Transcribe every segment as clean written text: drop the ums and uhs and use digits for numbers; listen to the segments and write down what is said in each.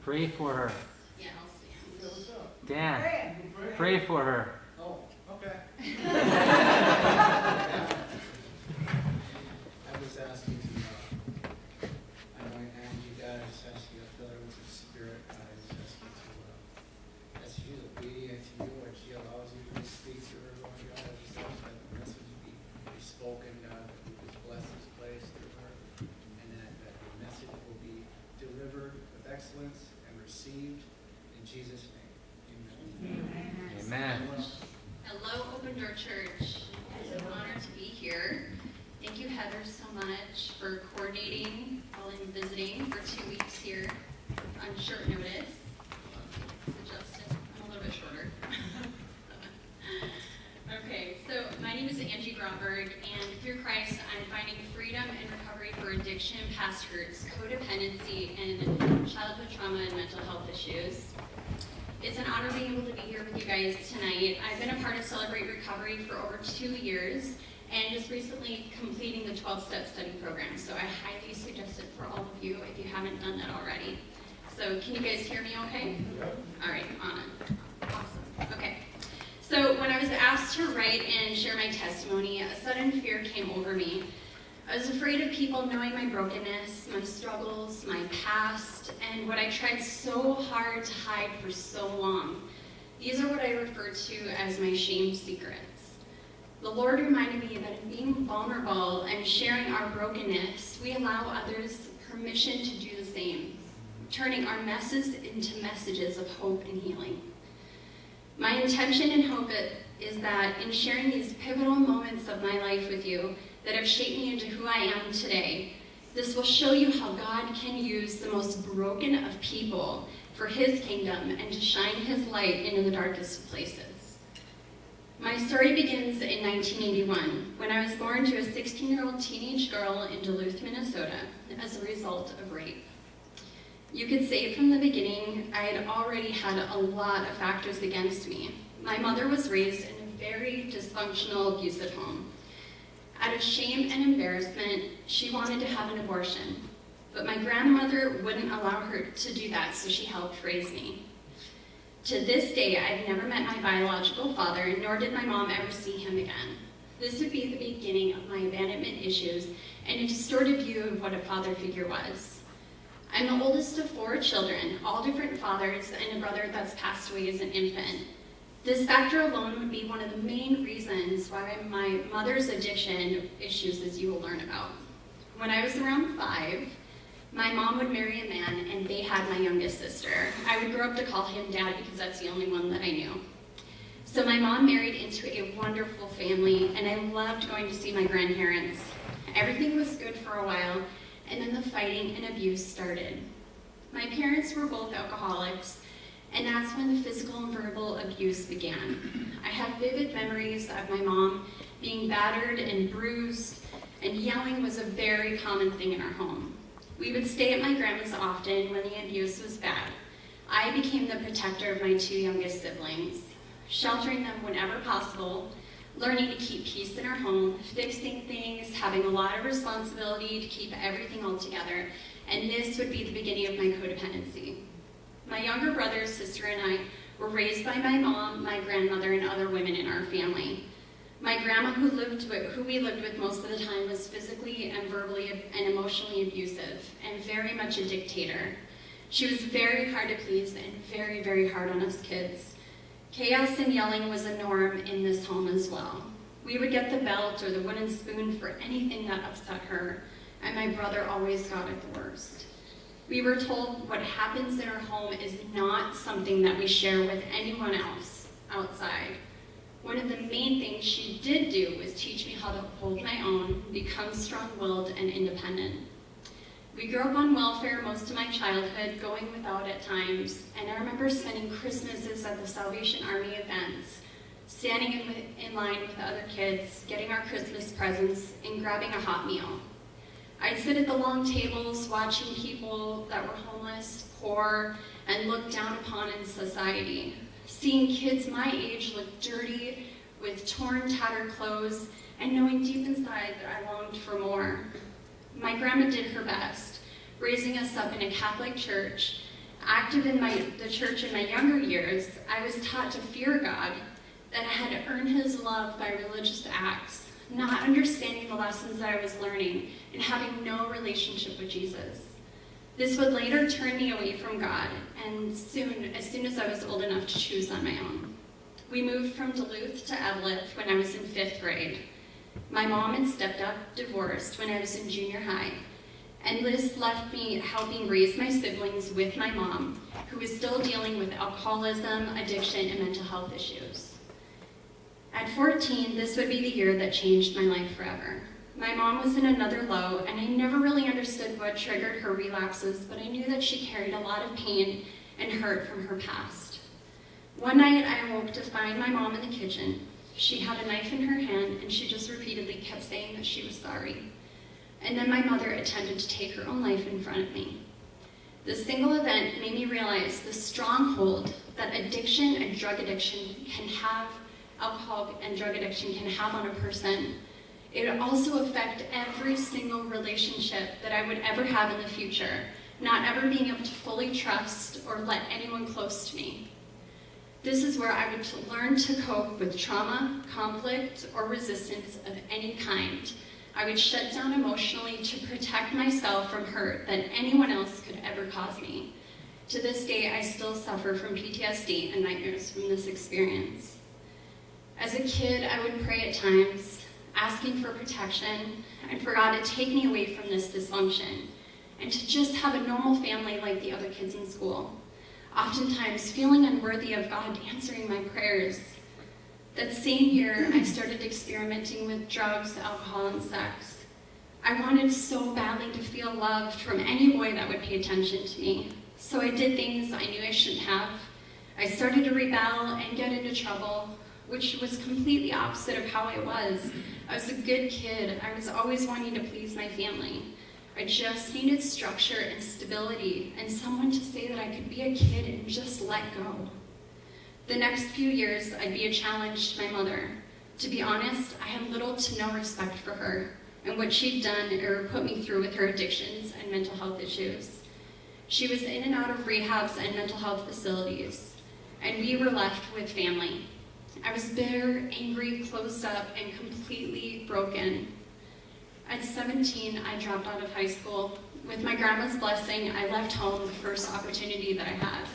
Pray for her. Yeah, I'll stand. Yeah, what's up? Dan, pray for her. Oh, okay. I was asking to anoint Angey. God, I just ask you to fill her with the Spirit. God, I just ask you to, as she's obedient to you, and she allows you to speak to her, Lord God, I just ask that the message be spoken, God, that you just bless this place through her, and that the message will be delivered with excellence and received in Jesus' name. Amen. Amen. Hello, Open Door Church. It's an honor to be here. Thank you, Heather, so much for coordinating while I'm visiting for 2 weeks here on short notice. Adjusted. I'm a little bit shorter. Okay, so my name is Angey Grotberg, and through Christ, I'm finding freedom and recovery for addiction, past hurts, codependency, and childhood trauma and mental health issues. It's an honor being able to be here with you guys tonight. I've been a part of Celebrate Recovery for over 2 years, and just recently completing the 12-step study program. So I highly suggest it for all of you if you haven't done that already. So can you guys hear me okay? Yep. All right, on it. Awesome. Okay. So when I was asked to write and share my testimony, a sudden fear came over me. I was afraid of people knowing my brokenness, my struggles, my past, and what I tried so hard to hide for so long. These are what I refer to as my shame secrets. The Lord reminded me that in being vulnerable and sharing our brokenness, we allow others permission to do the same, turning our messes into messages of hope and healing. My intention and hope is that in sharing these pivotal moments of my life with you that have shaped me into who I am today, this will show you how God can use the most broken of people for His kingdom and to shine His light into the darkest of places. My story begins in 1981, when I was born to a 16-year-old teenage girl in Duluth, Minnesota, as a result of rape. You could say from the beginning, I had already had a lot of factors against me. My mother was raised in a very dysfunctional, abusive home. Out of shame and embarrassment, she wanted to have an abortion, but my grandmother wouldn't allow her to do that, so she helped raise me. To this day, I've never met my biological father, nor did my mom ever see him again. This would be the beginning of my abandonment issues and a distorted view of what a father figure was. I'm the oldest of 4 children, all different fathers, and a brother that's passed away as an infant. This factor alone would be one of the main reasons why my mother's addiction issues, as you will learn about. When I was around 5, my mom would marry a man, and they had my youngest sister. I would grow up to call him Dad because that's the only one that I knew. So my mom married into a wonderful family, and I loved going to see my grandparents. Everything was good for a while, and then the fighting and abuse started. My parents were both alcoholics, and that's when the physical and verbal abuse began. I have vivid memories of my mom being battered and bruised, and yelling was a very common thing in our home. We would stay at my grandma's often when the abuse was bad. I became the protector of my 2 youngest siblings, sheltering them whenever possible, learning to keep peace in our home, fixing things, having a lot of responsibility to keep everything all together, and this would be the beginning of my codependency. My younger brother, sister, and I were raised by my mom, my grandmother, and other women in our family. My grandma, who we lived with most of the time, was physically and verbally and emotionally abusive, and very much a dictator. She was very hard to please and very, very hard on us kids. Chaos and yelling was a norm in this home as well. We would get the belt or the wooden spoon for anything that upset her, and my brother always got it the worst. We were told what happens in our home is not something that we share with anyone else outside. One of the main things she did do was teach me how to hold my own, become strong-willed and independent. We grew up on welfare most of my childhood, going without at times, and I remember spending Christmases at the Salvation Army events, standing in line with the other kids, getting our Christmas presents, and grabbing a hot meal. I'd sit at the long tables watching people that were homeless, poor, and looked down upon in society. Seeing kids my age look dirty, with torn, tattered clothes, and knowing deep inside that I longed for more. My grandma did her best, raising us up in a Catholic church, active in the church in my younger years, I was taught to fear God, that I had to earn his love by religious acts, not understanding the lessons that I was learning and having no relationship with Jesus. This would later turn me away from God, and as soon as I was old enough to choose on my own. We moved from Duluth to Eveleth when I was in 5th grade. My mom and stepdad divorced when I was in junior high, and this left me helping raise my siblings with my mom, who was still dealing with alcoholism, addiction, and mental health issues. At 14, this would be the year that changed my life forever. My mom was in another low, and I never really understood what triggered her relapses, but I knew that she carried a lot of pain and hurt from her past. One night, I awoke to find my mom in the kitchen. She had a knife in her hand, and she just repeatedly kept saying that she was sorry. And then my mother attempted to take her own life in front of me. This single event made me realize the stronghold that addiction and drug addiction can have, alcohol and drug addiction can have on a person. It would also affect every single relationship that I would ever have in the future, not ever being able to fully trust or let anyone close to me. This is where I would learn to cope with trauma, conflict, or resistance of any kind. I would shut down emotionally to protect myself from hurt that anyone else could ever cause me. To this day, I still suffer from PTSD and nightmares from this experience. As a kid, I would pray at times, asking for protection and for God to take me away from this dysfunction and to just have a normal family like the other kids in school. Oftentimes feeling unworthy of God answering my prayers. That same year, I started experimenting with drugs, alcohol, and sex. I wanted so badly to feel loved from any boy that would pay attention to me. So I did things I knew I shouldn't have. I started to rebel and get into trouble, which was completely opposite of how I was. I was a good kid. I was always wanting to please my family. I just needed structure and stability and someone to say that I could be a kid and just let go. The next few years, I'd be a challenge to my mother. To be honest, I had little to no respect for her and what she'd done or put me through with her addictions and mental health issues. She was in and out of rehabs and mental health facilities, and we were left with family. I was bitter, angry, closed up, and completely broken. At 17, I dropped out of high school. With my grandma's blessing, I left home the first opportunity that I had.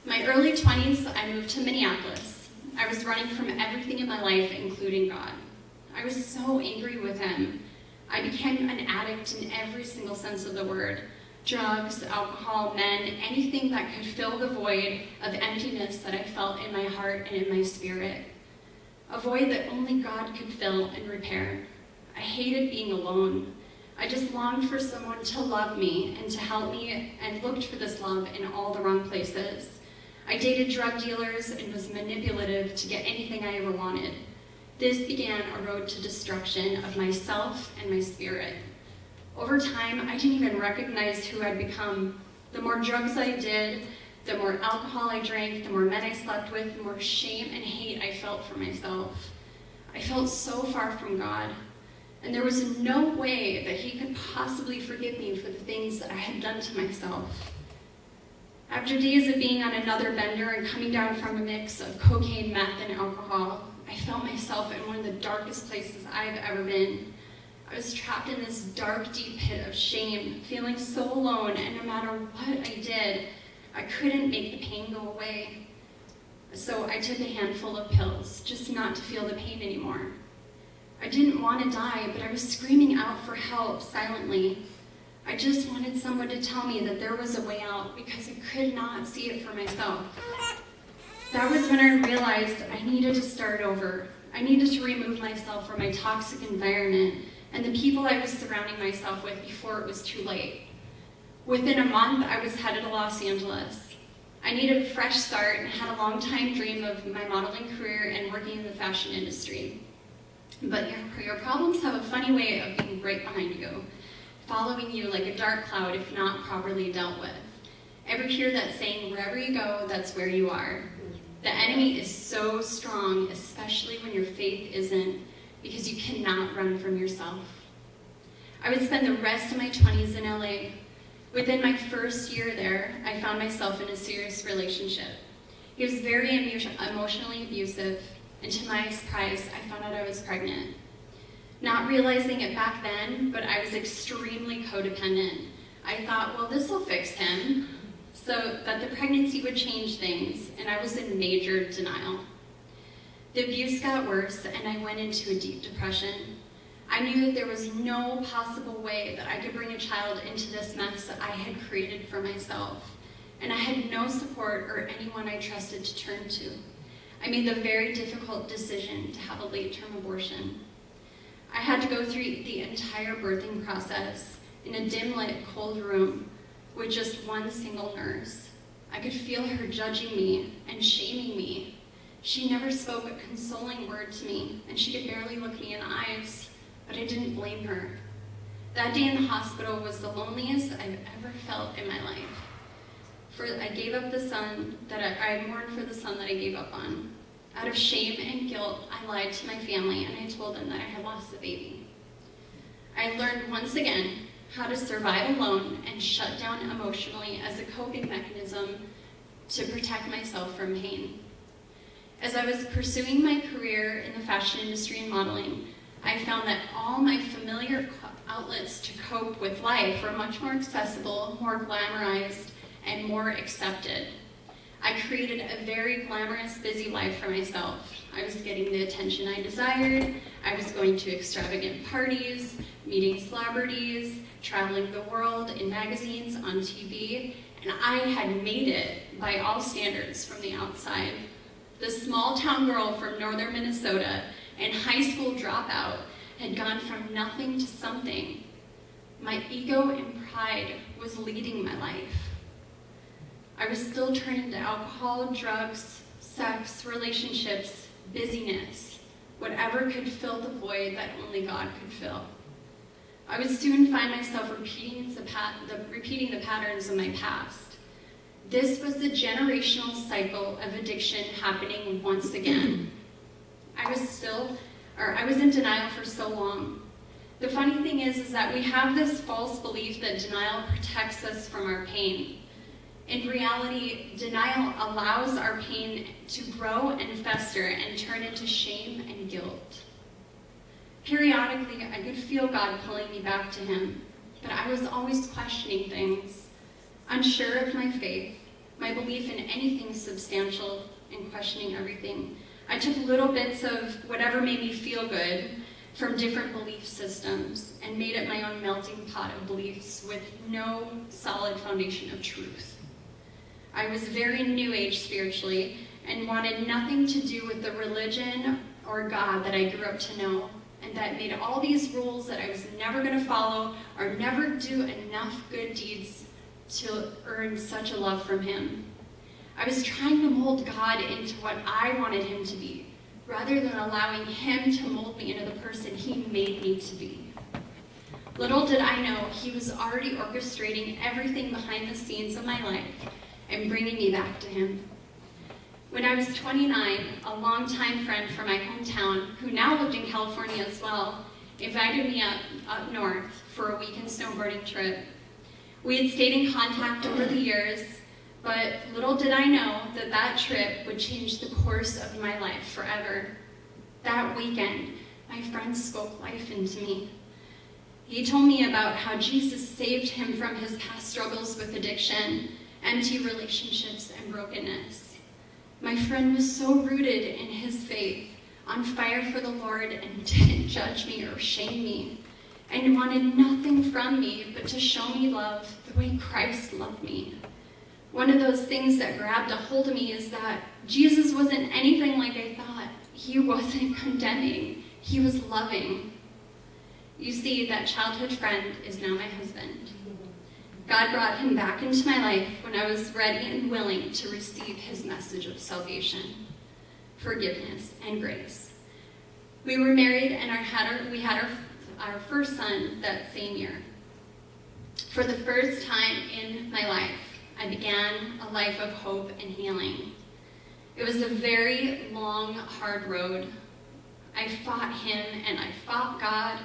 My early 20s, I moved to Minneapolis. I was running from everything in my life, including God. I was so angry with him. I became an addict in every single sense of the word. Drugs, alcohol, men, anything that could fill the void of emptiness that I felt in my heart and in my spirit. A void that only God could fill and repair. I hated being alone. I just longed for someone to love me and to help me, and looked for this love in all the wrong places. I dated drug dealers and was manipulative to get anything I ever wanted. This began a road to destruction of myself and my spirit. Over time, I didn't even recognize who I'd become. The more drugs I did, the more alcohol I drank, the more men I slept with, the more shame and hate I felt for myself. I felt so far from God, and there was no way that he could possibly forgive me for the things that I had done to myself. After days of being on another bender and coming down from a mix of cocaine, meth, and alcohol, I felt myself in one of the darkest places I've ever been. I was trapped in this dark, deep pit of shame, feeling so alone, and no matter what I did, I couldn't make the pain go away. So I took a handful of pills, just not to feel the pain anymore. I didn't want to die, but I was screaming out for help silently. I just wanted someone to tell me that there was a way out because I could not see it for myself. That was when I realized I needed to start over. I needed to remove myself from my toxic environment and the people I was surrounding myself with before it was too late. Within a month, I was headed to Los Angeles. I needed a fresh start and had a long-time dream of my modeling career and working in the fashion industry. But your problems have a funny way of being right behind you, following you like a dark cloud if not properly dealt with. Ever hear that saying, wherever you go, that's where you are? The enemy is so strong, especially when your faith isn't, because you cannot run from yourself. I would spend the rest of my 20s in LA. Within my first year there, I found myself in a serious relationship. He was very emotionally abusive, and to my surprise, I found out I was pregnant. Not realizing it back then, but I was extremely codependent. I thought, well, this will fix him, so that the pregnancy would change things, and I was in major denial. The abuse got worse, and I went into a deep depression. I knew that there was no possible way that I could bring a child into this mess that I had created for myself, and I had no support or anyone I trusted to turn to. I made the very difficult decision to have a late-term abortion. I had to go through the entire birthing process in a dim-lit, cold room with just one single nurse. I could feel her judging me and shaming me. She never spoke a consoling word to me, and she could barely look me in the eyes, but I didn't blame her. That day in the hospital was the loneliest I've ever felt in my life. I gave up the son that I mourned for the son that I gave up on. Out of shame and guilt, I lied to my family and I told them that I had lost the baby. I learned once again how to survive alone and shut down emotionally as a coping mechanism to protect myself from pain. As I was pursuing my career in the fashion industry and modeling, I found that all my familiar outlets to cope with life were much more accessible, more glamorized, and more accepted. I created a very glamorous, busy life for myself. I was getting the attention I desired. I was going to extravagant parties, meeting celebrities, traveling the world in magazines, on TV, and I had made it by all standards from the outside. The small town girl from northern Minnesota and high school dropout had gone from nothing to something. My ego and pride was leading my life. I was still turning to alcohol, drugs, sex, relationships, busyness, whatever could fill the void that only God could fill. I would soon find myself repeating the patterns of my past. This was the generational cycle of addiction happening once again. I was in denial for so long. The funny thing is that we have this false belief that denial protects us from our pain. In reality, denial allows our pain to grow and fester and turn into shame and guilt. Periodically, I could feel God pulling me back to Him, but I was always questioning things, unsure of my faith, my belief in anything substantial, and questioning everything. I took little bits of whatever made me feel good from different belief systems and made it my own melting pot of beliefs with no solid foundation of truth. I was very new age spiritually and wanted nothing to do with the religion or God that I grew up to know, and that made all these rules that I was never going to follow or never do enough good deeds to earn such a love from Him. I was trying to mold God into what I wanted Him to be, rather than allowing Him to mold me into the person He made me to be. Little did I know He was already orchestrating everything behind the scenes of my life and bringing me back to Him. When I was 29, a longtime friend from my hometown, who now lived in California as well, invited me up north for a weekend snowboarding trip. We had stayed in contact over the years, but little did I know that that trip would change the course of my life forever. That weekend, my friend spoke life into me. He told me about how Jesus saved him from his past struggles with addiction, empty relationships, and brokenness. My friend was so rooted in his faith, on fire for the Lord, and didn't judge me or shame me, and wanted nothing from me but to show me love the way Christ loved me. One of those things that grabbed a hold of me is that Jesus wasn't anything like I thought. He wasn't condemning. He was loving. You see, that childhood friend is now my husband. God brought him back into my life when I was ready and willing to receive His message of salvation, forgiveness, and grace. We were married and we had our first son that same year. For the first time in my life, I began a life of hope and healing. It was a very long, hard road. I fought Him and I fought God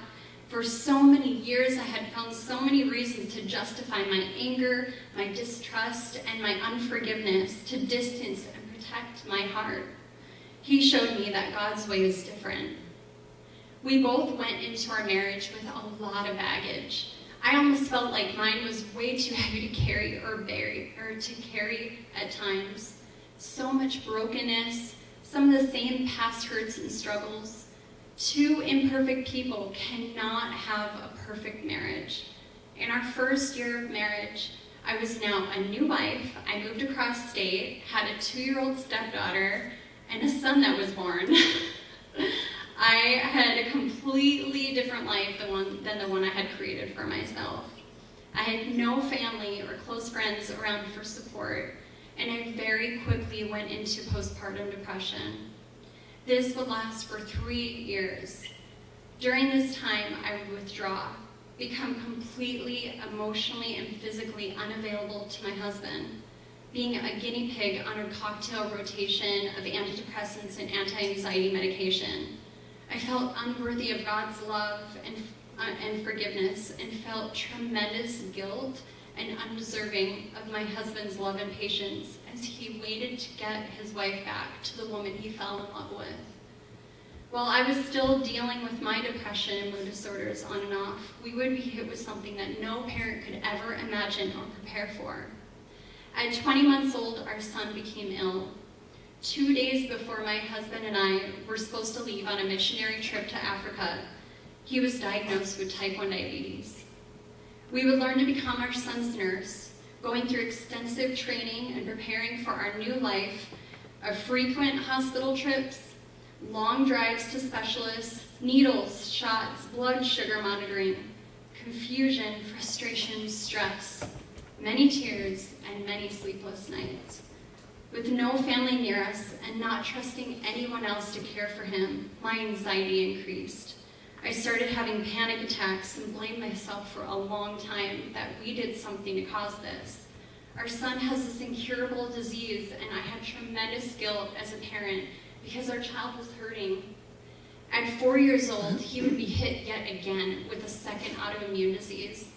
For so many years, I had found so many reasons to justify my anger, my distrust, and my unforgiveness to distance and protect my heart. He showed me that God's way is different. We both went into our marriage with a lot of baggage. I almost felt like mine was way too heavy to carry or to carry at times. So much brokenness, some of the same past hurts and struggles. Two imperfect people cannot have a perfect marriage. In our first year of marriage, I was now a new wife. I moved across state, had a 2-year-old stepdaughter, and a son that was born. I had a completely different life than the one I had created for myself. I had no family or close friends around for support, and I very quickly went into postpartum depression. This would last for 3 years. During this time, I would withdraw, become completely emotionally and physically unavailable to my husband, being a guinea pig on a cocktail rotation of antidepressants and anti-anxiety medication. I felt unworthy of God's love and forgiveness, and felt tremendous guilt and undeserving of my husband's love and patience as he waited to get his wife back to the woman he fell in love with. While I was still dealing with my depression and mood disorders on and off, we would be hit with something that no parent could ever imagine or prepare for. At 20 months old, our son became ill. 2 days before my husband and I were supposed to leave on a missionary trip to Africa, he was diagnosed with type 1 diabetes. We would learn to become our son's nurse, going through extensive training and preparing for our new life of frequent hospital trips, long drives to specialists, needles, shots, blood sugar monitoring, confusion, frustration, stress, many tears, and many sleepless nights. With no family near us and not trusting anyone else to care for him, my anxiety increased. I started having panic attacks and blamed myself for a long time that we did something to cause this. Our son has this incurable disease, and I had tremendous guilt as a parent because our child was hurting. At 4 years old, he would be hit yet again with a second autoimmune disease.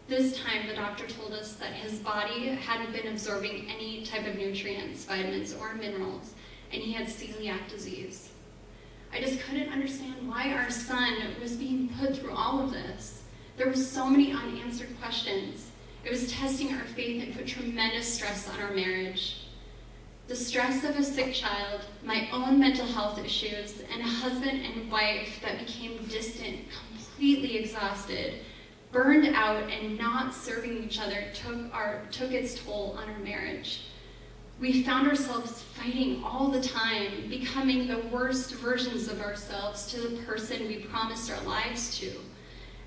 This time, the doctor told us that his body hadn't been absorbing any type of nutrients, vitamins, or minerals, and he had celiac disease. I just couldn't understand why our son was being put through all of this. There were so many unanswered questions. It was testing our faith and put tremendous stress on our marriage. The stress of a sick child, my own mental health issues, and a husband and wife that became distant, completely exhausted, burned out, and not serving each other took its toll on our marriage. We found ourselves fighting all the time, becoming the worst versions of ourselves to the person we promised our lives to,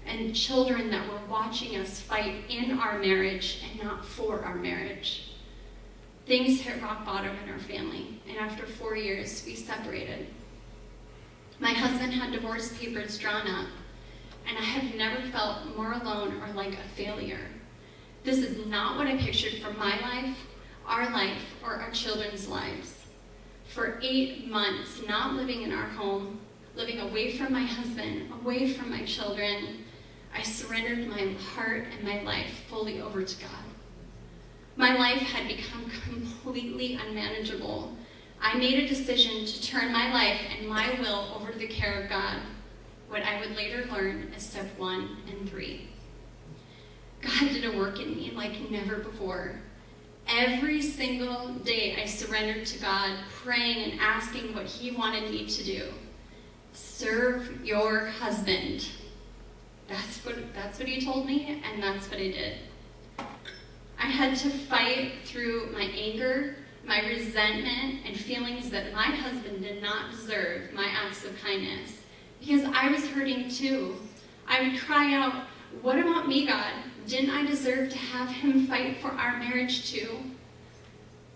and children that were watching us fight in our marriage and not for our marriage. Things hit rock bottom in our family, and after 4 years, we separated. My husband had divorce papers drawn up, and I have never felt more alone or like a failure. This is not what I pictured for my life, our life, or our children's lives. For 8 months, not living in our home, living away from my husband, away from my children, I surrendered my heart and my life fully over to God. My life had become completely unmanageable. I made a decision to turn my life and my will over to the care of God, what I would later learn as step 1 and 3. God did a work in me like never before. Every single day I surrendered to God, praying and asking what He wanted me to do. Serve your husband. That's what He told me, and that's what I did. I had to fight through my anger, my resentment, and feelings that my husband did not deserve my acts of kindness, because I was hurting too. I would cry out, "What about me, God? Didn't I deserve to have Him fight for our marriage too?"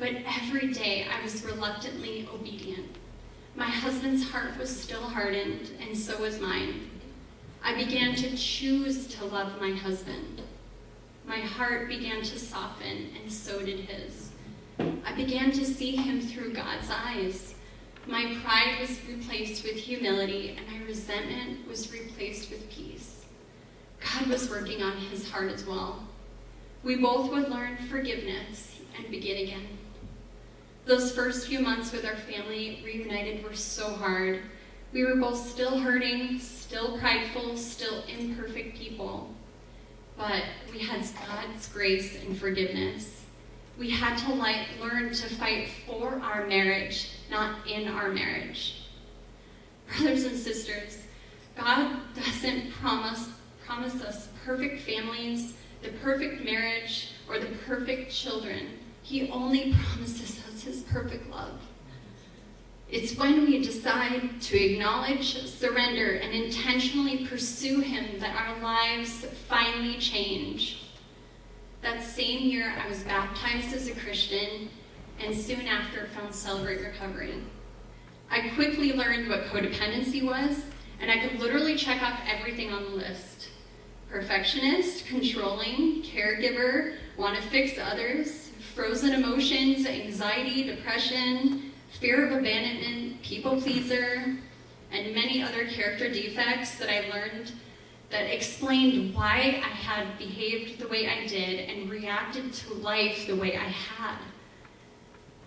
But every day I was reluctantly obedient. My husband's heart was still hardened, and so was mine. I began to choose to love my husband. My heart began to soften, and so did his. I began to see him through God's eyes. My pride was replaced with humility, and my resentment was replaced with peace. God was working on his heart as well. We both would learn forgiveness and begin again. Those first few months with our family reunited were so hard. We were both still hurting, still prideful, still imperfect people. But we had God's grace and forgiveness. We had to learn to fight for our marriage, not in our marriage. Brothers and sisters, God doesn't promise us perfect families, the perfect marriage, or the perfect children. He only promises us his perfect love. It's when we decide to acknowledge, surrender, and intentionally pursue him that our lives finally change. That same year, I was baptized as a Christian, and soon after found Celebrate Recovery. I quickly learned what codependency was, and I could literally check off everything on the list. Perfectionist, controlling, caregiver, want to fix others, frozen emotions, anxiety, depression, fear of abandonment, people pleaser, and many other character defects that I learned that explained why I had behaved the way I did and reacted to life the way I had.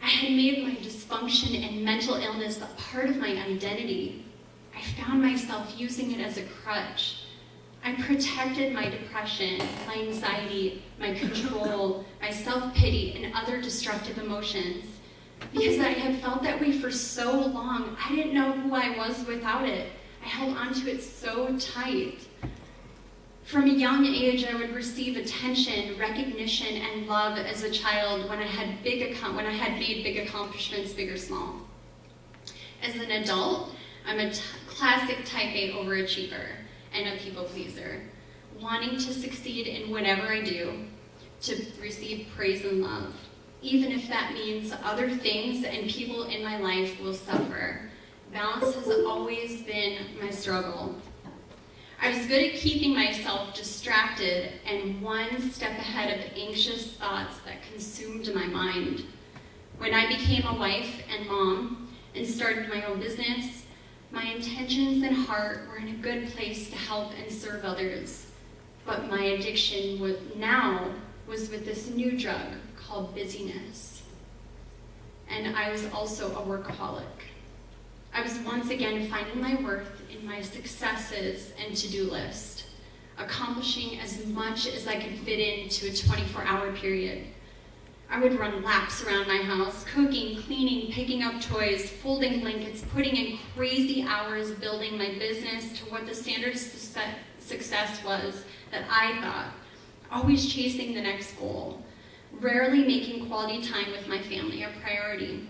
I had made my dysfunction and mental illness a part of my identity. I found myself using it as a crutch. I protected my depression, my anxiety, my control, my self-pity, and other destructive emotions. Because I had felt that way for so long, I didn't know who I was without it. I held onto it so tight. From a young age, I would receive attention, recognition, and love as a child when I had made big accomplishments, big or small. As an adult, I'm a classic type A overachiever and a people pleaser, wanting to succeed in whatever I do, to receive praise and love, even if that means other things and people in my life will suffer. Balance has always been my struggle. I was good at keeping myself distracted and one step ahead of anxious thoughts that consumed my mind. When I became a wife and mom and started my own business, my intentions and heart were in a good place to help and serve others. But my addiction was with this new drug called busyness. And I was also a workaholic. I was once again finding my worth in my successes and to-do list, accomplishing as much as I could fit into a 24-hour period. I would run laps around my house, cooking, cleaning, picking up toys, folding blankets, putting in crazy hours building my business to what the standard success was that I thought, always chasing the next goal, rarely making quality time with my family a priority.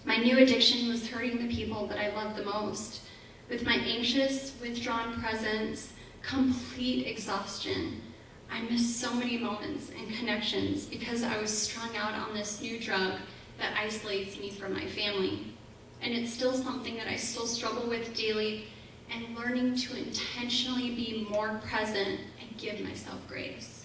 My new addiction was hurting the people that I loved the most. With my anxious, withdrawn presence, complete exhaustion, I missed so many moments and connections because I was strung out on this new drug that isolates me from my family. And it's still something that I still struggle with daily, and learning to intentionally be more present and give myself grace.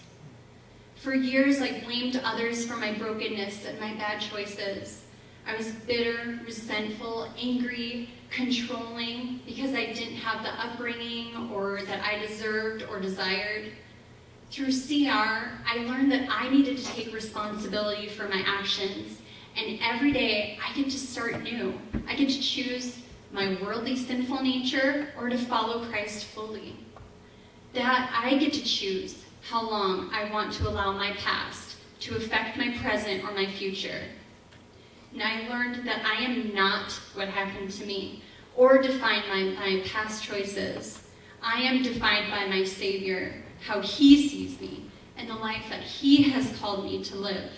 For years, I blamed others for my brokenness and my bad choices. I was bitter, resentful, angry, controlling because I didn't have the upbringing or that I deserved or desired. Through CR, I learned that I needed to take responsibility for my actions, and every day I get to start new. I get to choose my worldly sinful nature or to follow Christ fully. That I get to choose how long I want to allow my past to affect my present or my future. And I learned that I am not what happened to me or defined by my past choices. I am defined by my Savior, how he sees me, and the life that he has called me to live.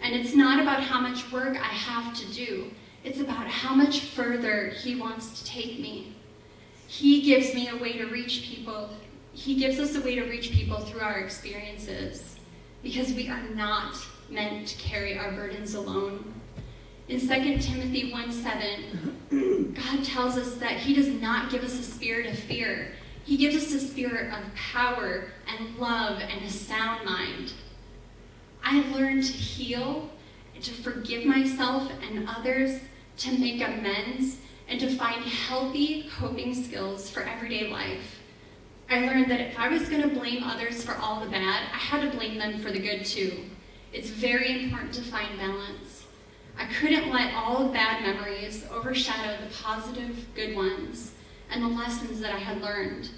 And it's not about how much work I have to do. It's about how much further he wants to take me. He gives me a way to reach people. He gives us a way to reach people through our experiences, because we are not meant to carry our burdens alone. In 2 Timothy 1:7, God tells us that he does not give us a spirit of fear. He gives us a spirit of power and love and a sound mind. I learned to heal, to forgive myself and others, to make amends, and to find healthy coping skills for everyday life. I learned that if I was going to blame others for all the bad, I had to blame them for the good too. It's very important to find balance. I couldn't let all the bad memories overshadow the positive, good ones and the lessons that I had learned.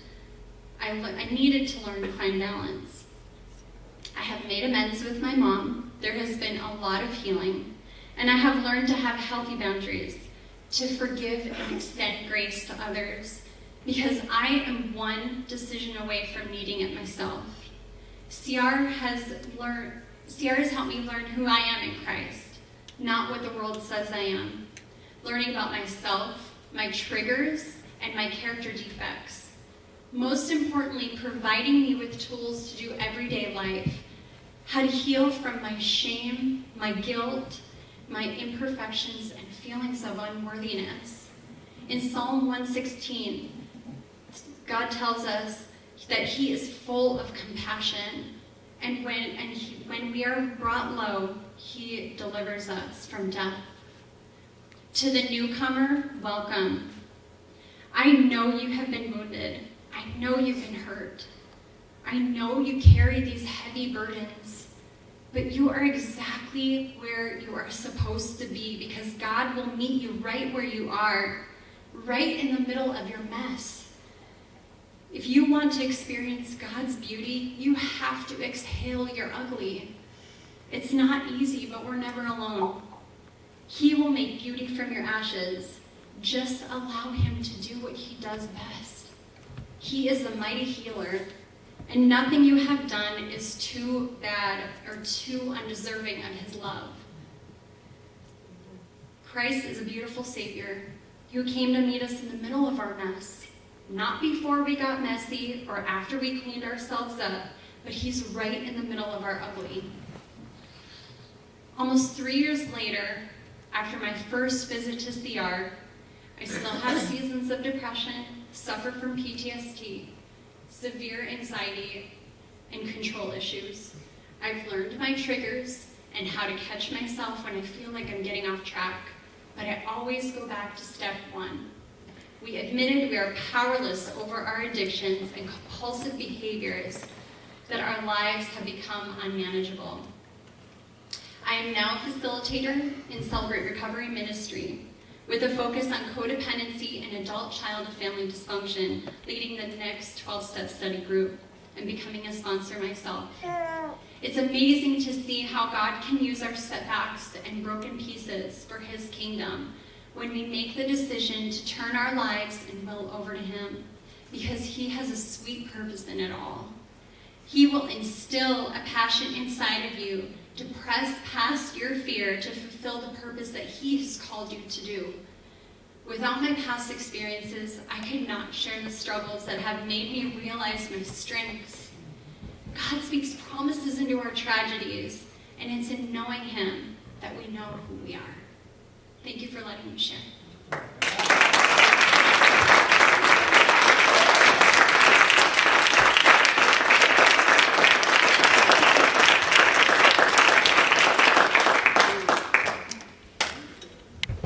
I needed to learn to find balance. I have made amends with my mom. There has been a lot of healing, and I have learned to have healthy boundaries, to forgive and extend grace to others, because I am one decision away from needing it myself. CR has helped me learn who I am in Christ, not what the world says I am. Learning about myself, my triggers, and my character defects. Most importantly, providing me with tools to do everyday life, how to heal from my shame, my guilt, my imperfections, and feelings of unworthiness. In Psalm 116, God tells us that He is full of compassion, and when we are brought low, He delivers us from death. To the newcomer, welcome. I know you have been wounded. I know you've been hurt. I know you carry these heavy burdens, but you are exactly where you are supposed to be, because God will meet you right where you are, right in the middle of your mess. If you want to experience God's beauty, you have to exhale your ugly. It's not easy, but we're never alone. He will make beauty from your ashes. Just allow Him to do what He does best. He is the mighty healer, and nothing you have done is too bad or too undeserving of His love. Christ is a beautiful Savior who came to meet us in the middle of our mess, not before we got messy or after we cleaned ourselves up, but He's right in the middle of our ugly. Almost 3 years later, after my first visit to CR, I still have seasons of depression, suffer from PTSD, severe anxiety, and control issues. I've learned my triggers and how to catch myself when I feel like I'm getting off track, but I always go back to step one. We admitted we are powerless over our addictions and compulsive behaviors, that our lives have become unmanageable. I am now a facilitator in Celebrate Recovery Ministry, with a focus on codependency and adult-child family dysfunction, leading the next 12-step study group and becoming a sponsor myself. It's amazing to see how God can use our setbacks and broken pieces for His kingdom when we make the decision to turn our lives and will over to Him, because He has a sweet purpose in it all. He will instill a passion inside of you to press past your fear to fulfill the purpose that He has called you to do. Without my past experiences, I could not share the struggles that have made me realize my strengths. God speaks promises into our tragedies, and it's in knowing Him that we know who we are. Thank you for letting me share.